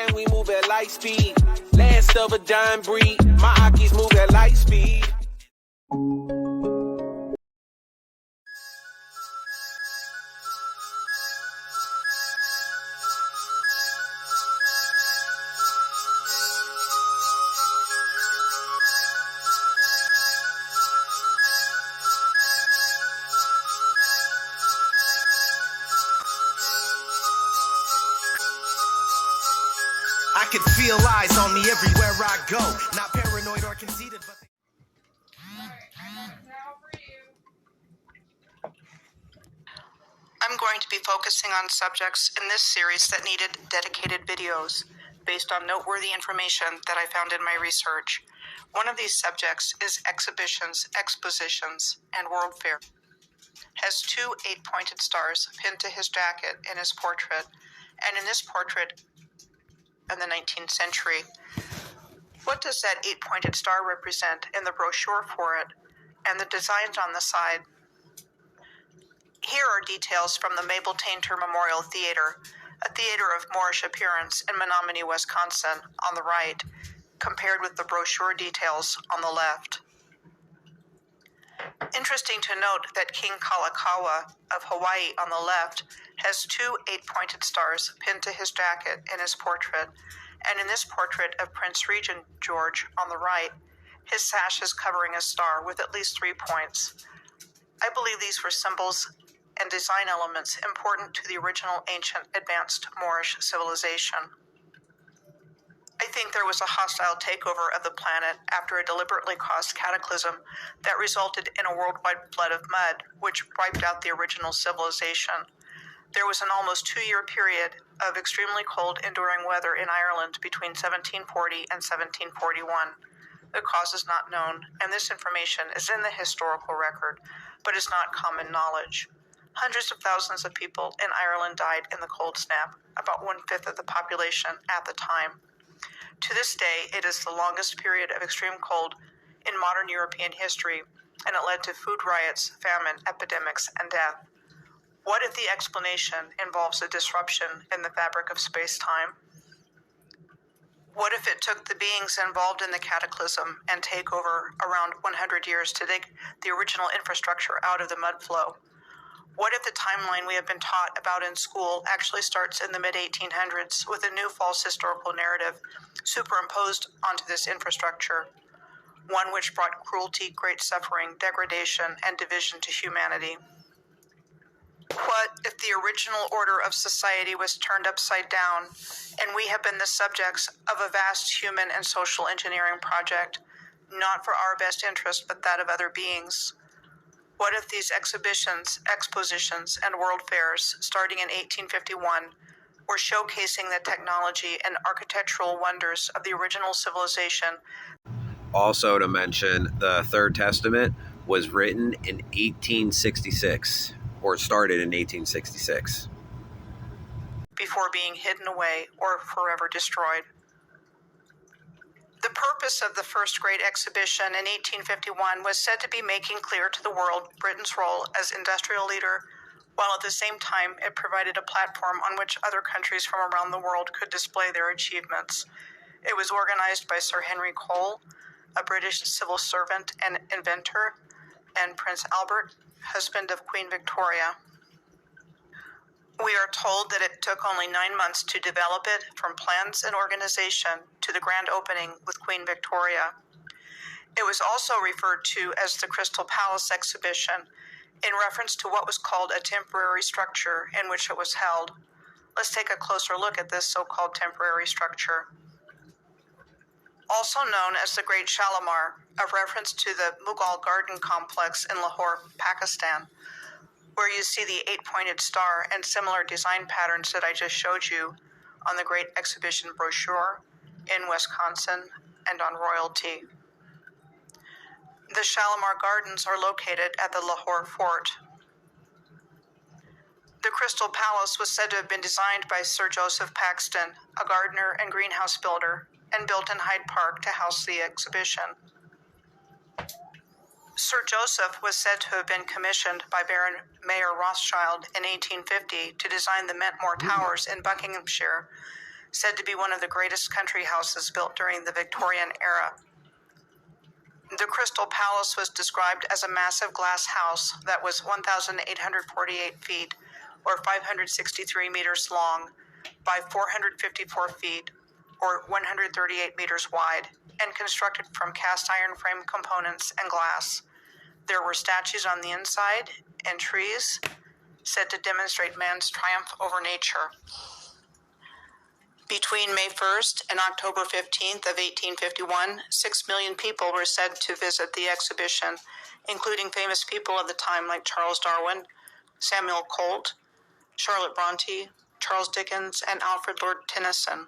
and we move at light speed. Last of a dying breed, my Akis move at light speed. I can feel eyes on me everywhere I go. Not paranoid or conceited, but I'm going to be focusing on subjects in this series that needed dedicated videos based on noteworthy information that I found in my research. One of these subjects is exhibitions, expositions, and World Fair. Has two 8-pointed stars pinned to his jacket in his portrait, and in this portrait in the 19th century. What does that 8-pointed star represent in the brochure for it, and the designs on the side? Here are details from the Mabel Tainter Memorial Theater, a theater of Moorish appearance in Menominee, Wisconsin, on the right, compared with the brochure details on the left. Interesting to note that King Kalakaua of Hawaii on the left has two 8-pointed stars pinned to his jacket in his portrait, and in this portrait of Prince Regent George on the right, his sash is covering a star with at least 3 points. I believe these were symbols and design elements important to the original ancient advanced Moorish civilization. I think there was a hostile takeover of the planet after a deliberately caused cataclysm that resulted in a worldwide flood of mud, which wiped out the original civilization. There was an almost 2-year period of extremely cold, enduring weather in Ireland between 1740 and 1741. The cause is not known, and this information is in the historical record, but is not common knowledge. Hundreds of thousands of people in Ireland died in the cold snap, about 1/5 of the population at the time. To this day, it is the longest period of extreme cold in modern European history, and it led to food riots, famine, epidemics, and death. What if the explanation involves a disruption in the fabric of space-time? What if it took the beings involved in the cataclysm and takeover around 100 years to dig the original infrastructure out of the mud flow? What if the timeline we have been taught about in school actually starts in the mid-1800s with a new false historical narrative superimposed onto this infrastructure, one which brought cruelty, great suffering, degradation, and division to humanity? What if the original order of society was turned upside down, and we have been the subjects of a vast human and social engineering project, not for our best interest, but that of other beings? What if these exhibitions, expositions, and world fairs, starting in 1851, were showcasing the technology and architectural wonders of the original civilization? Also to mention, the Third Testament was written in 1866, or started in 1866. Before being hidden away or forever destroyed. The purpose of the first great exhibition in 1851 was said to be making clear to the world Britain's role as industrial leader, while at the same time it provided a platform on which other countries from around the world could display their achievements. It was organized by Sir Henry Cole, a British civil servant and inventor, and Prince Albert, husband of Queen Victoria. We are told that it took only 9 months to develop it, from plans and organization to the grand opening with Queen Victoria. It was also referred to as the Crystal Palace exhibition, in reference to what was called a temporary structure in which it was held. Let's take a closer look at this so-called temporary structure. Also known as the Great Shalimar, a reference to the Mughal Garden Complex in Lahore, Pakistan, where you see the 8-pointed star and similar design patterns that I just showed you on the Great Exhibition brochure in Wisconsin and on Royalty. The Shalimar Gardens are located at the Lahore Fort. The Crystal Palace was said to have been designed by Sir Joseph Paxton, a gardener and greenhouse builder, and built in Hyde Park to house the exhibition. Sir Joseph was said to have been commissioned by Baron Mayer Rothschild in 1850 to design the Mentmore Towers in Buckinghamshire, said to be one of the greatest country houses built during the Victorian era. The Crystal Palace was described as a massive glass house that was 1,848 feet, or 563 meters long, by 454 feet, or 138 meters wide, and constructed from cast iron frame components and glass. There were statues on the inside and trees said to demonstrate man's triumph over nature. Between May 1st and October 15th of 1851, 6 million people were said to visit the exhibition, including famous people of the time like Charles Darwin, Samuel Colt, Charlotte Bronte, Charles Dickens, and Alfred Lord Tennyson.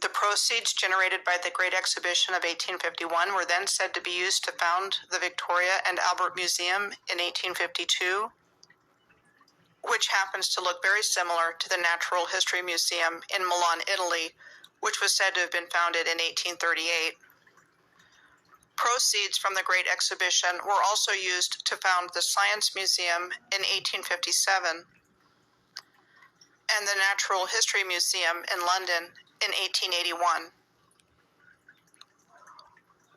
The proceeds generated by the Great Exhibition of 1851 were then said to be used to found the Victoria and Albert Museum in 1852, which happens to look very similar to the Natural History Museum in Milan, Italy, which was said to have been founded in 1838. Proceeds from the Great Exhibition were also used to found the Science Museum in 1857 and the Natural History Museum in London in 1881.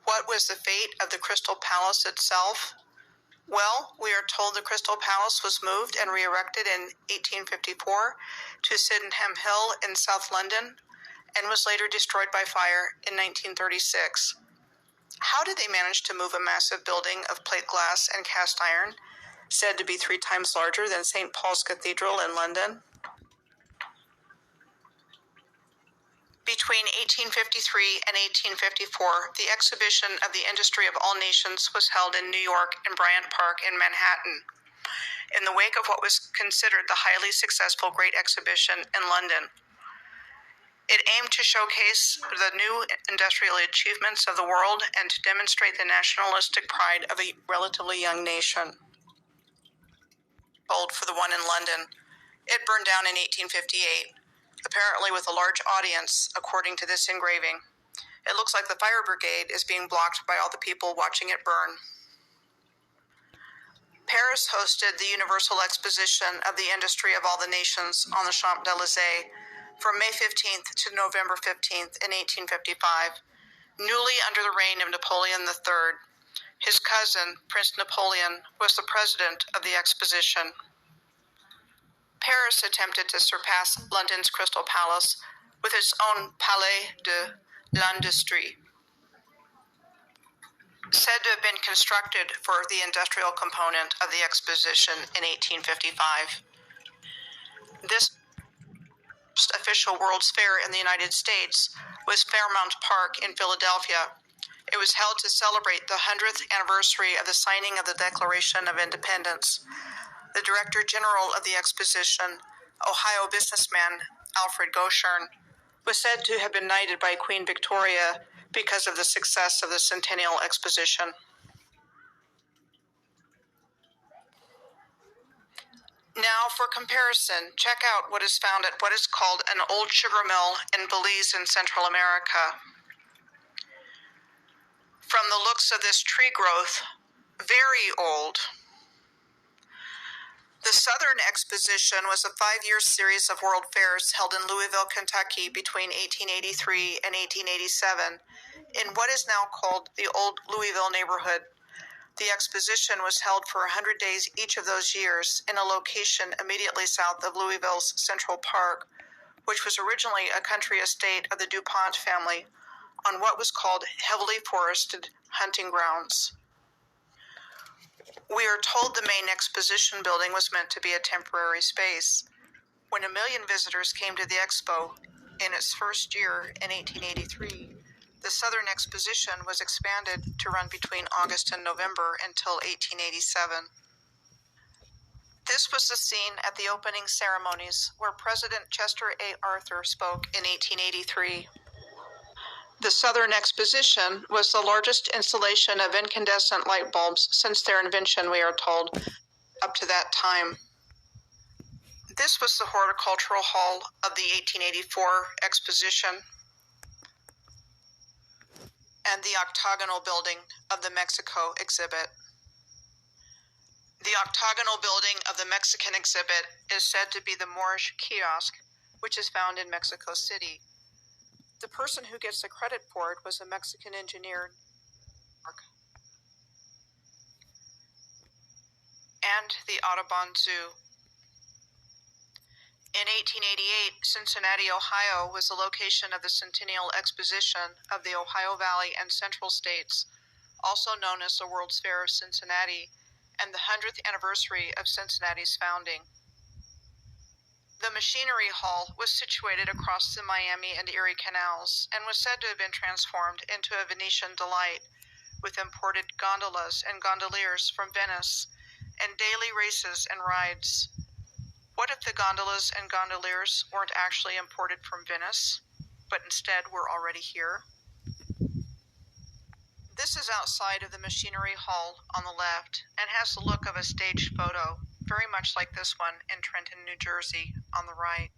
What was the fate of the Crystal Palace itself? Well, we are told the Crystal Palace was moved and re-erected in 1854 to Sydenham Hill in South London and was later destroyed by fire in 1936. How did they manage to move a massive building of plate glass and cast iron, said to be 3 times larger than St. Paul's Cathedral in London? Between 1853 and 1854, the exhibition of the Industry of All Nations was held in New York and Bryant Park in Manhattan, in the wake of what was considered the highly successful Great Exhibition in London. It aimed to showcase the new industrial achievements of the world and to demonstrate the nationalistic pride of a relatively young nation. Old for the one in London. It burned down in 1858. Apparently with a large audience, according to this engraving. It looks like the fire brigade is being blocked by all the people watching it burn. Paris hosted the Universal Exposition of the Industry of All the Nations on the Champs-Élysées from May 15th to November 15th in 1855, newly under the reign of Napoleon III. His cousin, Prince Napoleon, was the president of the exposition. Paris attempted to surpass London's Crystal Palace with its own Palais de l'Industrie, said to have been constructed for the industrial component of the exposition in 1855. This first official World's Fair in the United States was Fairmount Park in Philadelphia. It was held to celebrate the 100th anniversary of the signing of the Declaration of Independence. The Director General of the exposition, Ohio businessman Alfred Goshern, was said to have been knighted by Queen Victoria because of the success of the Centennial Exposition. Now, for comparison, check out what is found at what is called an old sugar mill in Belize in Central America. From the looks of this tree growth, very old. The Southern Exposition was a 5-year series of world fairs held in Louisville, Kentucky between 1883 and 1887 in what is now called the Old Louisville neighborhood. The exposition was held for 100 days each of those years in a location immediately south of Louisville's Central Park, which was originally a country estate of the DuPont family on what was called heavily forested hunting grounds. We are told the main exposition building was meant to be a temporary space. When 1 million visitors came to the expo in its first year in 1883, the Southern Exposition was expanded to run between August and November until 1887. This was the scene at the opening ceremonies where President Chester A. Arthur spoke in 1883. The Southern Exposition was the largest installation of incandescent light bulbs since their invention, we are told, up to that time. This was the Horticultural Hall of the 1884 Exposition and the octagonal building of the Mexico exhibit. The octagonal building of the Mexican exhibit is said to be the Moorish kiosk which is found in Mexico City. The person who gets the credit for it was a Mexican engineer. And the Audubon Zoo. In 1888, Cincinnati, Ohio was the location of the Centennial Exposition of the Ohio Valley and Central States, also known as the World's Fair of Cincinnati, and the 100th anniversary of Cincinnati's founding. The Machinery Hall was situated across the Miami and Erie canals and was said to have been transformed into a Venetian delight, with imported gondolas and gondoliers from Venice, and daily races and rides. What if the gondolas and gondoliers weren't actually imported from Venice, but instead were already here? This is outside of the Machinery Hall on the left and has the look of a staged photo, very much like this one in Trenton, New Jersey, on the right.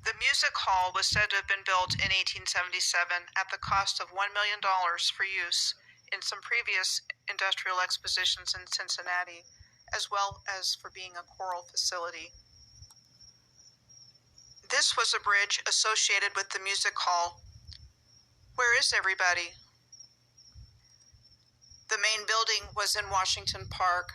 The Music Hall was said to have been built in 1877 at the cost of $1 million for use in some previous industrial expositions in Cincinnati, as well as for being a choral facility. This was a bridge associated with the Music Hall. Where is everybody? The main building was in Washington Park.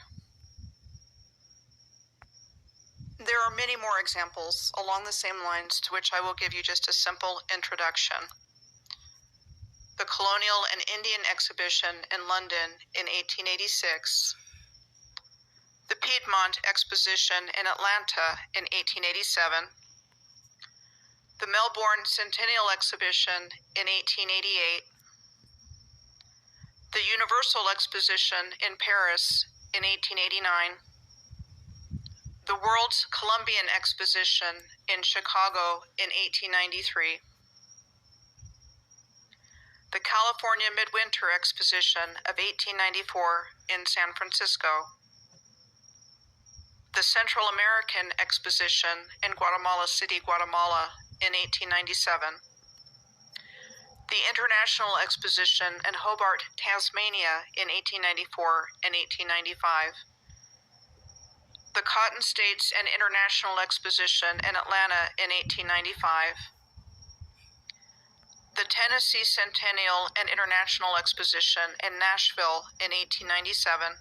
There are many more examples along the same lines to which I will give you just a simple introduction. The Colonial and Indian Exhibition in London in 1886, the Piedmont Exposition in Atlanta in 1887, the Melbourne Centennial Exhibition in 1888, the Universal Exposition in Paris in 1889, the World's Columbian Exposition in Chicago in 1893, the California Midwinter Exposition of 1894 in San Francisco, the Central American Exposition in Guatemala City, Guatemala in 1897, the International Exposition in Hobart, Tasmania in 1894 and 1895, the Cotton States and International Exposition in Atlanta in 1895, the Tennessee Centennial and International Exposition in Nashville in 1897,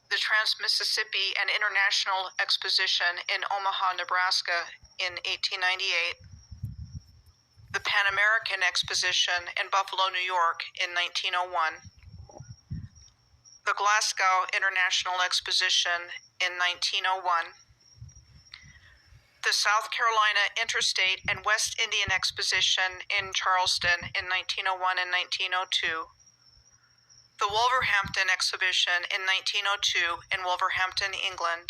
the Trans-Mississippi and International Exposition in Omaha, Nebraska in 1898, the Pan American Exposition in Buffalo, New York in 1901, the Glasgow International Exposition in 1901, the South Carolina Interstate and West Indian Exposition in Charleston in 1901 and 1902, the Wolverhampton Exhibition in 1902 in Wolverhampton, England,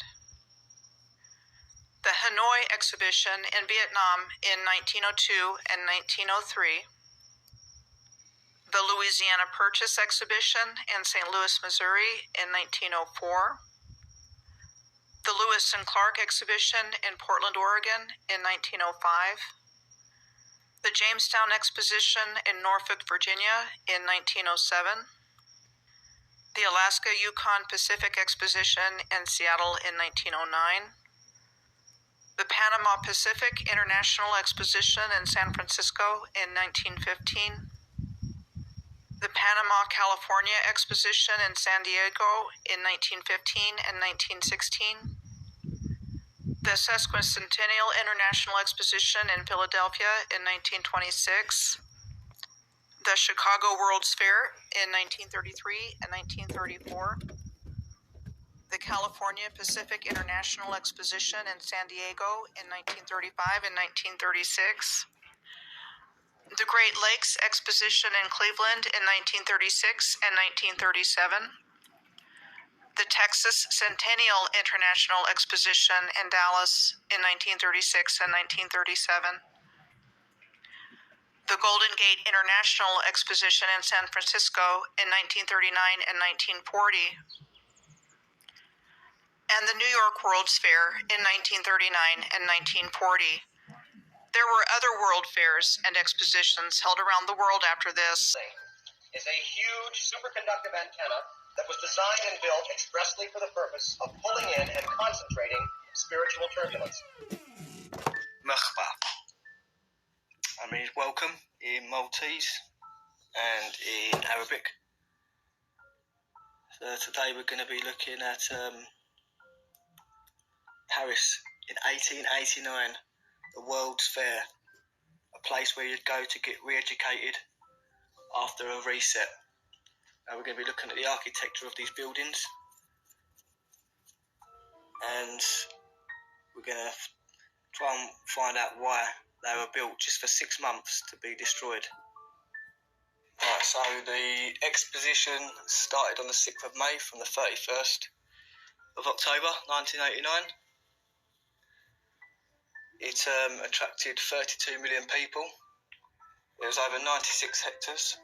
the Hanoi Exhibition in Vietnam in 1902 and 1903, the Louisiana Purchase Exhibition in St. Louis, Missouri in 1904, the Lewis and Clark Exhibition in Portland, Oregon in 1905, the Jamestown Exposition in Norfolk, Virginia in 1907, the Alaska Yukon Pacific Exposition in Seattle in 1909, the Panama Pacific International Exposition in San Francisco in 1915, the Panama, California Exposition in San Diego in 1915 and 1916, the Sesquicentennial International Exposition in Philadelphia in 1926, the Chicago World's Fair in 1933 and 1934, the California Pacific International Exposition in San Diego in 1935 and 1936, the Great Lakes Exposition in Cleveland in 1936 and 1937, the Texas Centennial International Exposition in Dallas in 1936 and 1937, the Golden Gate International Exposition in San Francisco in 1939 and 1940, and the New York World's Fair in 1939 and 1940. There were other world fairs and expositions held around the world after this. Is a huge superconductive antenna that was designed and built expressly for the purpose of pulling in and concentrating spiritual turbulence. Merhaba. I mean, welcome in Maltese and in Arabic. So today we're going to be looking at Paris in 1889, the World's Fair, a place where you'd go to get re-educated after a reset. We're going to be looking at the architecture of these buildings, and we're going to try and find out why they were built just for 6 months to be destroyed. Right, so the exposition started on the 6th of May from the 31st of October 1989. It attracted 32 million people. It was over 96 hectares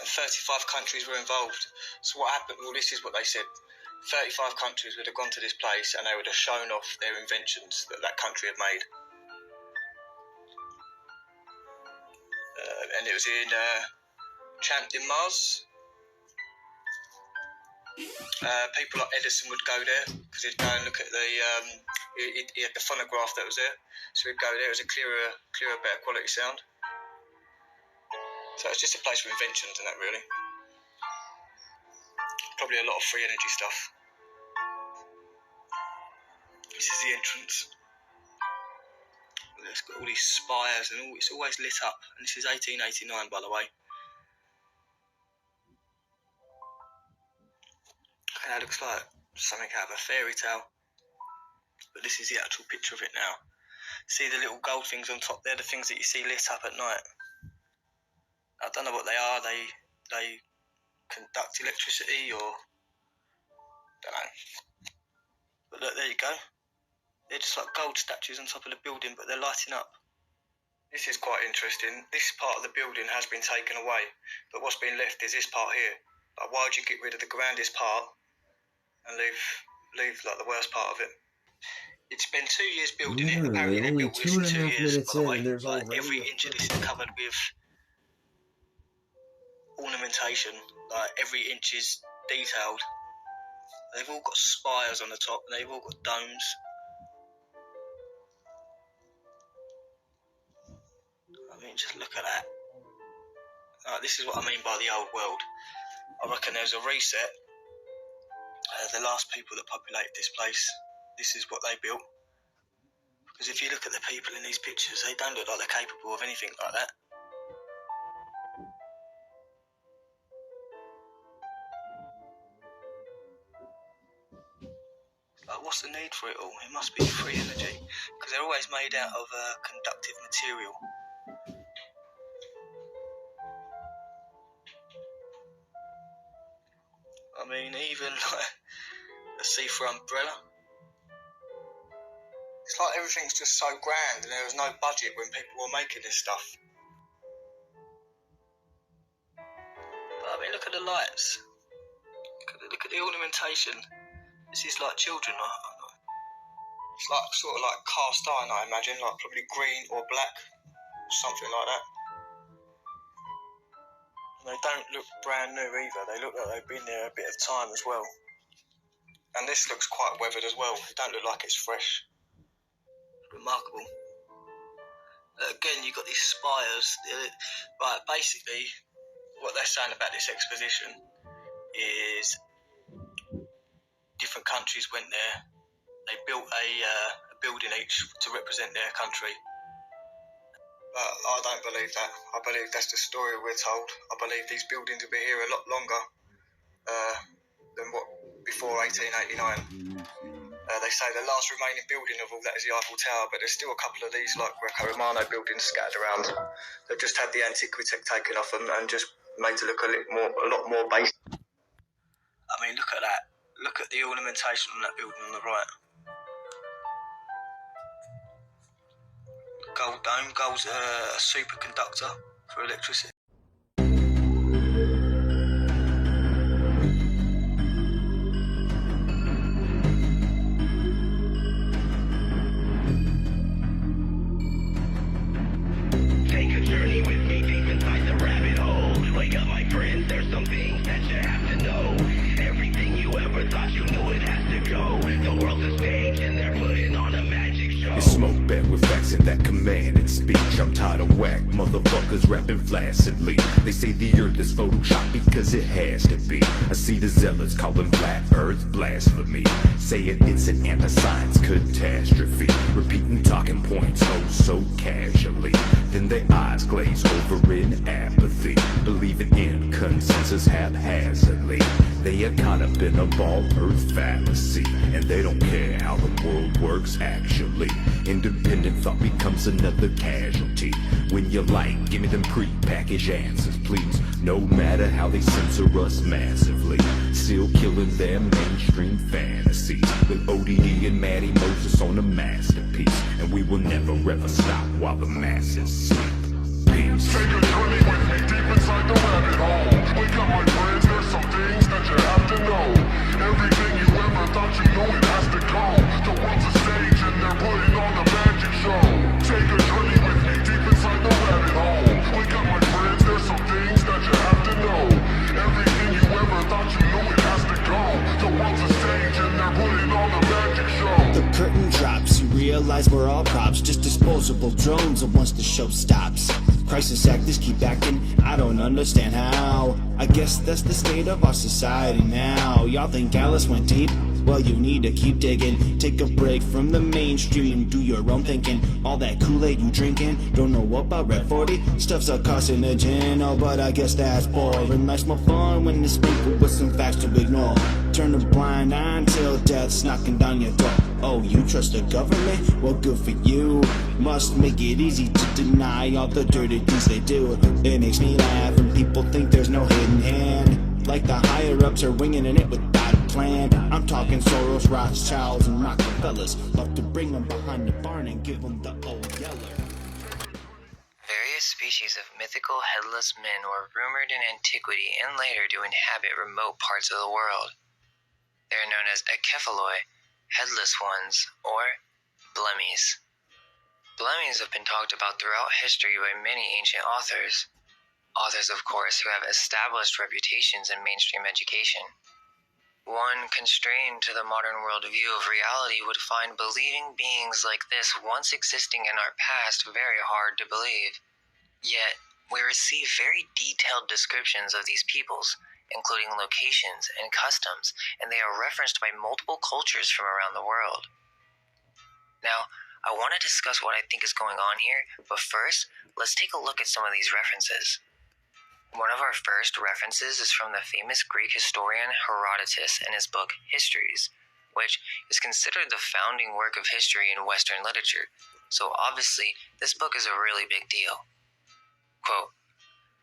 and 35 countries were involved. So what happened, well, this is what they said. 35 countries would have gone to this place and they would have shown off their inventions that that country had made. And it was in Champ-de-Mars. People like Edison would go there because he'd go and look at the he had the phonograph that was there, so he'd go there. It was a clearer, better quality sound. So it's just a place for inventions and that, really. Probably a lot of free energy stuff. This is the entrance. It's got all these spires and all. It's always lit up. And this is 1889, by the way. And that looks like something out of a fairy tale. But this is the actual picture of it now. See the little gold things on top there, the things that you see lit up at night. I don't know what they are. They conduct electricity or don't know. But look, there you go. They're just like gold statues on top of the building, but they're lighting up. This is quite interesting. This part of the building has been taken away, but what's been left is this part here. Like, why would you get rid of the grandest part and leave like the worst part of it? It's been 2 years building it. Apparently they built this in 2 years. By the way, like, every inch of this is covered with ornamentation. Like, every inch is detailed. They've all got spires on the top, and they've all got domes. I mean, just look at that. This is what I mean by the old world. I reckon there's a reset. The last people that populated this place, this is what they built. Because if you look at the people in these pictures, they don't look like they're capable of anything like that. Like, what's the need for it all? It must be free energy, because they're always made out of conductive material. I mean, even like a see-through umbrella. It's like everything's just so grand and there was no budget when people were making this stuff. But I mean, look at the lights. Look at the ornamentation. This is like children. It's like sort of like cast iron, I imagine, like probably green or black, something like that. And they don't look brand new either. They look like they've been there a bit of time as well. And this looks quite weathered as well. It don't look like it's fresh. Remarkable. Again, you've got these spires. Right, basically, what they're saying about this exposition is different countries went there. They built a building each to represent their country. But I don't believe that. I believe that's the story we're told. I believe these buildings will be here a lot longer than what before 1889. They say the last remaining building of all that is the Eiffel Tower, but there's still a couple of these like Greco-Romano buildings scattered around. They've just had the antiquity taken off them and just made to look a lot more basic. I mean, look at that. Look at the ornamentation on that building on the right. Gold dome. Gold's a superconductor for electricity. Take a journey with me deep inside the rabbit hole. Wake up, my friends, there's some things that you have to know. Everything you ever thought you knew, it has to go. The world's a stage and they're putting on a magic using that commanded speech. I'm tired of whack motherfuckers rapping flaccidly. They say the earth is photoshopped because it has to be. I see the zealots calling flat earth blasphemy, saying it's an anti-science catastrophe, repeating talking points oh so casually. Then their eyes glaze over in apathy, believing in consensus haphazardly. They are caught up in a ball earth fallacy, and they don't care how the world works actually. Independent thought becomes another casualty. When you're like, give me them pre-packaged answers, please. No matter how they censor us massively, still killing their mainstream fantasies with ODD and Matty Moses on a masterpiece. And we will never ever stop while the masses sleep. Peace. Take a journey with me deep inside the rabbit hole. Wake up, my friends, there's some things that you have to know. Everything you ever thought you knew, it has to go. The world's a stage and they're putting on a magic show. Take a journey with me deep inside the rabbit hole. Wake up, my friends, there's some things that you have to know. Everything you ever thought you knew, it has to go. The world's a stage and they're putting on a magic show. The curtain drops, you realize we're all props, just disposable drones once the show stops. Crisis actors keep acting, I don't understand how. I guess that's the state of our society now. Y'all think Alice went deep? Well, you need to keep digging. Take a break from the mainstream, do your own thinking. All that Kool-Aid you drinking, don't know about Red 40? Stuff's a carcinogen, oh, but I guess that's boring. Life's more fun when it's sprinkled with some facts to ignore. Turn a blind eye until death's knocking down your door. Oh, you trust the government? Well, good for you. Must make it easy to deny all the dirty things they do. It makes me laugh when people think there's no hidden hand, like the higher-ups are winging it without a plan. I'm talking Soros, Rothschilds, and Rockefellers. Love to bring them behind the barn and give them the old yeller. Various species of mythical headless men were rumored in antiquity and later to inhabit remote parts of the world. They are known as acephaloi, headless ones, or blemmies. Blemmies have been talked about throughout history by many ancient authors. Authors, of course, who have established reputations in mainstream education. One constrained to the modern worldview of reality would find believing beings like this once existing in our past very hard to believe. Yet, we receive very detailed descriptions of these peoples, including locations and customs, and they are referenced by multiple cultures from around the world. Now, I want to discuss what I think is going on here, but first, let's take a look at some of these references. One of our first references is from the famous Greek historian Herodotus in his book Histories, which is considered the founding work of history in Western literature, so obviously this book is a really big deal. Quote,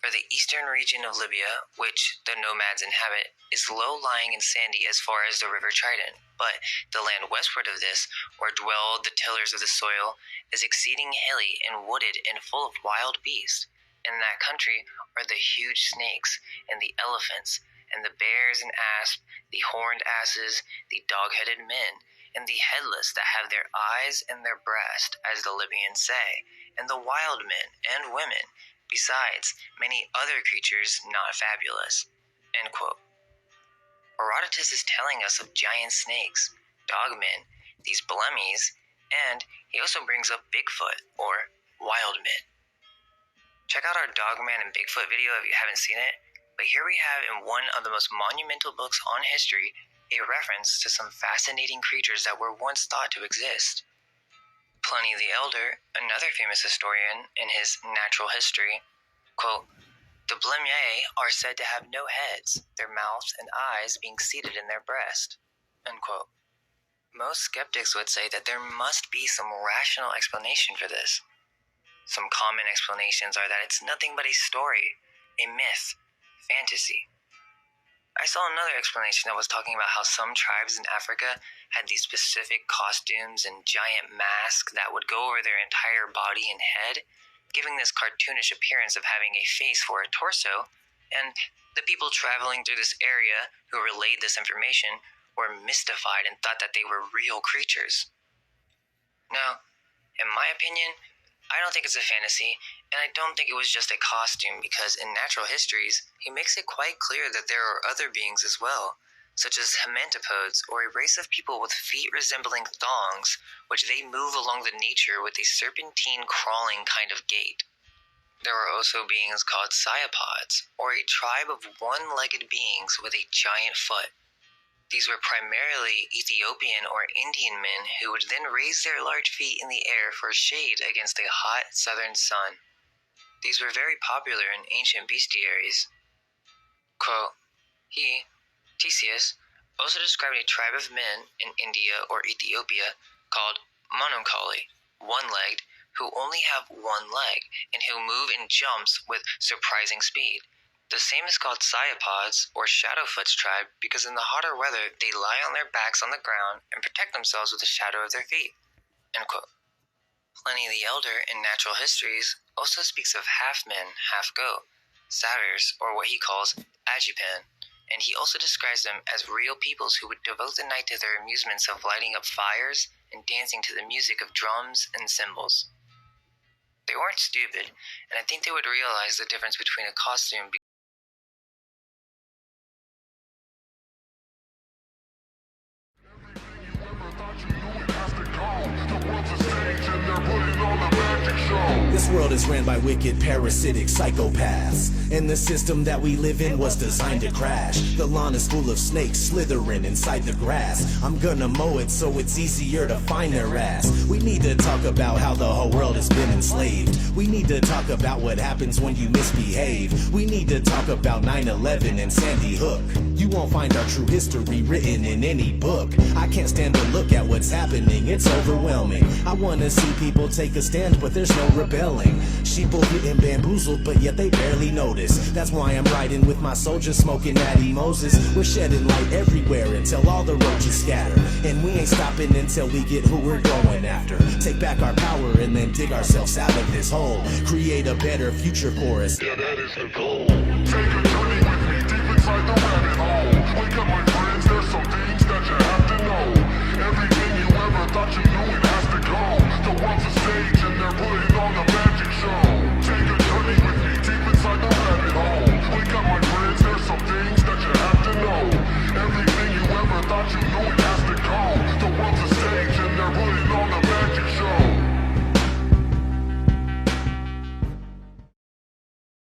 "For the eastern region of Libya, which the nomads inhabit, is low-lying and sandy as far as the river Trident, but the land westward of this, where dwell the tillers of the soil, is exceeding hilly and wooded and full of wild beasts. In that country are the huge snakes, and the elephants, and the bears and asps, the horned asses, the dog-headed men, and the headless that have their eyes in their breast, as the Libyans say, and the wild men and women, besides many other creatures not fabulous." End quote. Herodotus is telling us of giant snakes, dogmen, these blemmies, and he also brings up Bigfoot, or wild men. Check out our Dogman and Bigfoot video if you haven't seen it, but here we have in one of the most monumental books on history a reference to some fascinating creatures that were once thought to exist. Pliny the Elder, another famous historian, in his Natural History, quote, "The Blemmyes are said to have no heads, their mouths and eyes being seated in their breast." End quote. Most skeptics would say that there must be some rational explanation for this. Some common explanations are that it's nothing but a story, a myth, fantasy. I saw another explanation that was talking about how some tribes in Africa had these specific costumes and giant masks that would go over their entire body and head, giving this cartoonish appearance of having a face for a torso, and the people traveling through this area who relayed this information were mystified and thought that they were real creatures. Now, in my opinion, I don't think it's a fantasy, and I don't think it was just a costume, because in Natural Histories, he makes it quite clear that there are other beings as well, such as hematopods, or a race of people with feet resembling thongs, which they move along the nature with a serpentine crawling kind of gait. There are also beings called Cyapods, or a tribe of one-legged beings with a giant foot. These were primarily Ethiopian or Indian men who would then raise their large feet in the air for shade against a hot southern sun. These were very popular in ancient bestiaries. Quote, he, Theseus, also described a tribe of men in India or Ethiopia called Mononcoli, one-legged, who only have one leg and who move in jumps with surprising speed. The same is called Cyapods or Shadowfoot's tribe because in the hotter weather they lie on their backs on the ground and protect themselves with the shadow of their feet. End quote. Pliny the Elder in Natural Histories also speaks of half-men, half-goat, satyrs, or what he calls Agipan, and he also describes them as real peoples who would devote the night to their amusements of lighting up fires and dancing to the music of drums and cymbals. They weren't stupid, and I think they would realize the difference between a costume This world is ran by wicked, parasitic psychopaths, and the system that we live in was designed to crash. The lawn is full of snakes slithering inside the grass. I'm gonna mow it so it's easier to find their ass. We need to talk about how the whole world has been enslaved. We need to talk about what happens when you misbehave. We need to talk about 9/11 and Sandy Hook. You won't find our true history written in any book. I can't stand to look at what's happening, it's overwhelming. I wanna see people take a stand, but there's no rebelling. Sheeple getting bamboozled, but yet they barely notice. That's why I'm riding with my soldiers, smoking Natty Moses. We're shedding light everywhere until all the roaches scatter. And we ain't stopping until we get who we're going after. Take back our power and then dig ourselves out of this hole. Create a better future for us. Yeah, that is the goal.